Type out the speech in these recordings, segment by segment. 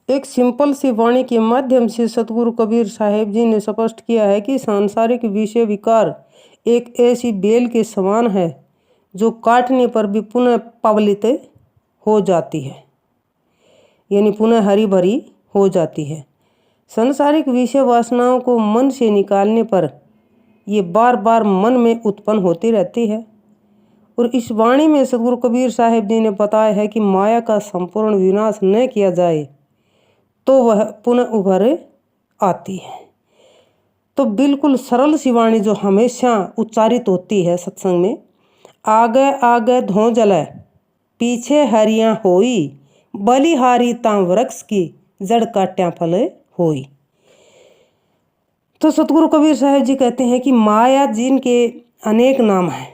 एक सिंपल सी वाणी के माध्यम से सतगुरु कबीर साहिब जी ने स्पष्ट किया है कि सांसारिक विषय विकार एक ऐसी बेल के समान है जो काटने पर भी पुनः पवलित हो जाती है, यानी पुनः हरी भरी हो जाती है। सांसारिक विषय वासनाओं को मन से निकालने पर ये बार बार मन में उत्पन्न होती रहती है। और इस वाणी में सतगुरु कबीर साहिब जी ने बताया है कि माया का संपूर्ण विनाश न किया जाए तो वह पुनः उभर आती है। तो बिल्कुल सरल सी वाणी जो हमेशा उच्चारित होती है सत्संग में, आगे आगे धो जले पीछे हरियां होई, बलिहारी ता वृक्ष की जड़ काट्या फल होई। तो सतगुरु कबीर साहिब जी कहते हैं कि माया जिनके अनेक नाम हैं,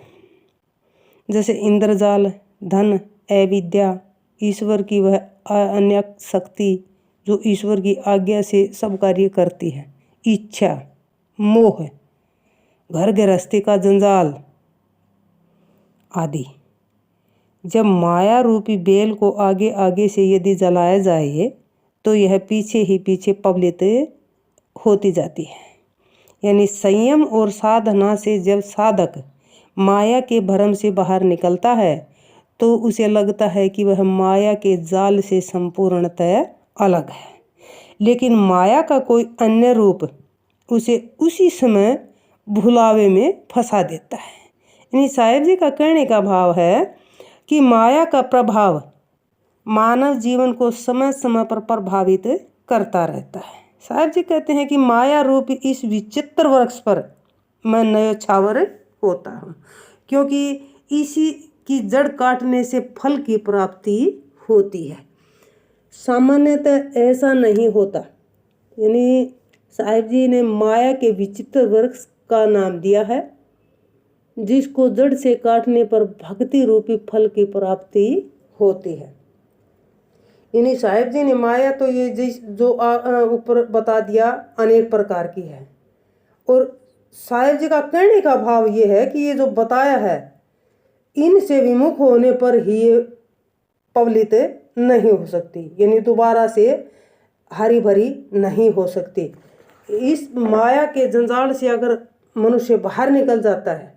जैसे इंद्रजाल, धन, अविद्या, ईश्वर की वह अन्य शक्ति जो ईश्वर की आज्ञा से सब कार्य करती है, इच्छा, मोह, घर गृहस्थी का जंजाल आदि। जब माया रूपी बेल को आगे आगे से यदि जलाया जाए तो यह पीछे ही पीछे पवलित होती जाती है। यानी संयम और साधना से जब साधक माया के भ्रम से बाहर निकलता है तो उसे लगता है कि वह माया के जाल से संपूर्णतः अलग है, लेकिन माया का कोई अन्य रूप उसे उसी समय भुलावे में फंसा देता है। यानी साहिब जी का कहने का भाव है कि माया का प्रभाव मानव जीवन को समय समय पर प्रभावित करता रहता है। साहिब जी कहते हैं कि माया रूप इस विचित्र वृक्ष पर मैं न्योछावर होता हूँ, क्योंकि इसी की जड़ काटने से फल की प्राप्ति होती है। सामान्यतः ऐसा नहीं होता। यानी साहिब जी ने माया के विचित्र वृक्ष का नाम दिया है जिसको जड़ से काटने पर भक्ति रूपी फल की प्राप्ति होती है। यानी साहिब जी ने माया तो ये जो ऊपर बता दिया अनेक प्रकार की है, और साहिब जी का कहने का भाव ये है कि ये जो बताया है इनसे विमुख होने पर ही ये पवलित नहीं हो सकती, यानी दोबारा से हरी भरी नहीं हो सकती। इस माया के जंजाल से अगर मनुष्य बाहर निकल जाता है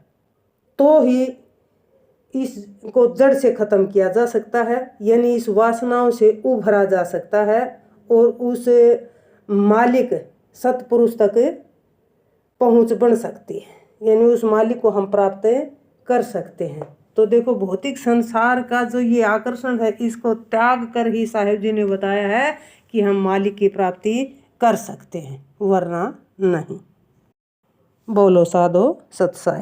तो ही इसको जड़ से ख़त्म किया जा सकता है, यानी इस वासनाओं से उभरा जा सकता है और उस मालिक सतपुरुष तक पहुंच बन सकती है, यानी उस मालिक को हम प्राप्त कर सकते हैं। तो देखो, भौतिक संसार का जो ये आकर्षण है इसको त्याग कर ही साहिब जी ने बताया है कि हम मालिक की प्राप्ति कर सकते हैं, वरना नहीं। बोलो साधो सत साई।